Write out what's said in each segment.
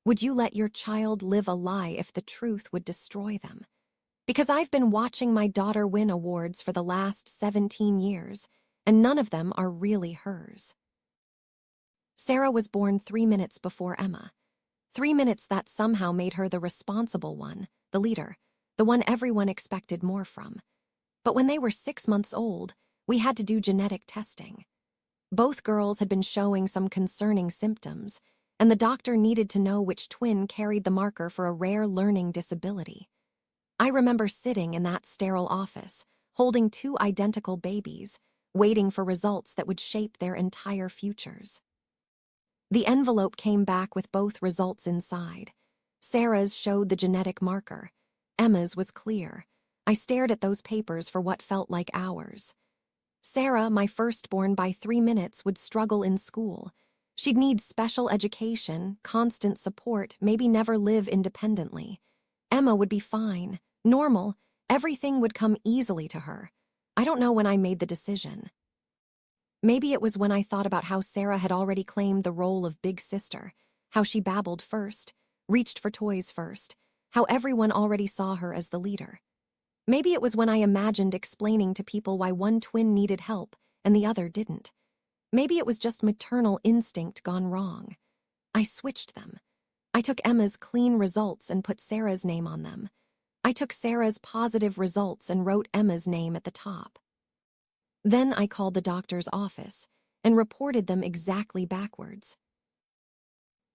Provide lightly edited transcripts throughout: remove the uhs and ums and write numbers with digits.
Would you let your child live a lie if the truth would destroy them? Because I've been watching my daughter win awards for the last 17 years, and none of them are really hers. Sarah was born 3 minutes before Emma. 3 minutes that somehow made her the responsible one, the leader, the one everyone expected more from. But when they were 6 months old, we had to do genetic testing. Both girls had been showing some concerning symptoms, and the doctor needed to know which twin carried the marker for a rare learning disability. I remember sitting in that sterile office, holding two identical babies, waiting for results that would shape their entire futures. The envelope came back with both results inside. Sarah's showed the genetic marker. Emma's was clear. I stared at those papers for what felt like hours. Sarah, my firstborn by 3 minutes, would struggle in school. She'd need special education, constant support, maybe never live independently. Emma would be fine, normal, everything would come easily to her. I don't know when I made the decision. Maybe it was when I thought about how Sarah had already claimed the role of big sister, how she babbled first, reached for toys first, how everyone already saw her as the leader. Maybe it was when I imagined explaining to people why one twin needed help and the other didn't. Maybe it was just maternal instinct gone wrong. I switched them. I took Emma's clean results and put Sarah's name on them. I took Sarah's positive results and wrote Emma's name at the top. Then I called the doctor's office and reported them exactly backwards.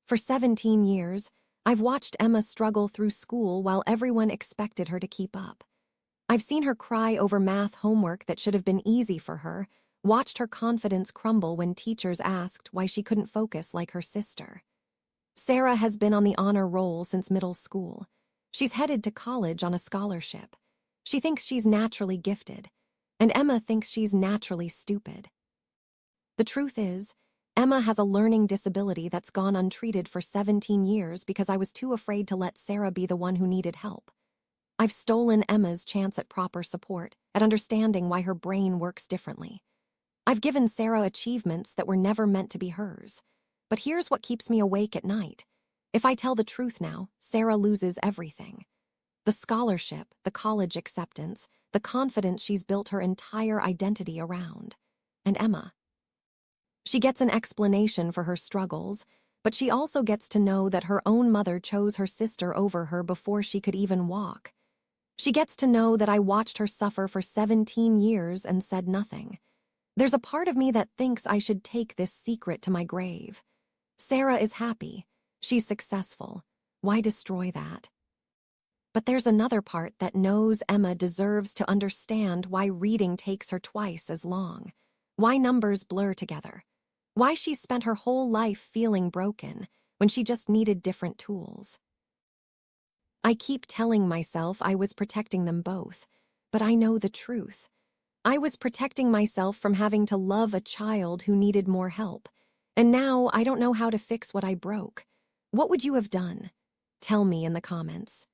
For 17 years, I've watched Emma struggle through school while everyone expected her to keep up. I've seen her cry over math homework that should have been easy for her, watched her confidence crumble when teachers asked why she couldn't focus like her sister. Sarah has been on the honor roll since middle school. She's headed to college on a scholarship. She thinks she's naturally gifted, and Emma thinks she's naturally stupid. The truth is, Emma has a learning disability that's gone untreated for 17 years because I was too afraid to let Sarah be the one who needed help. I've stolen Emma's chance at proper support, at understanding why her brain works differently. I've given Sarah achievements that were never meant to be hers. But here's what keeps me awake at night. If I tell the truth now, Sarah loses everything. The scholarship, the college acceptance, the confidence she's built her entire identity around. And Emma. She gets an explanation for her struggles, but she also gets to know that her own mother chose her sister over her before she could even walk. She gets to know that I watched her suffer for 17 years and said nothing. There's a part of me that thinks I should take this secret to my grave. Sarah is happy. She's successful. Why destroy that? But there's another part that knows Emma deserves to understand why reading takes her twice as long, why numbers blur together, why she spent her whole life feeling broken when she just needed different tools. I keep telling myself I was protecting them both, but I know the truth. I was protecting myself from having to love a child who needed more help, and now I don't know how to fix what I broke. What would you have done? Tell me in the comments.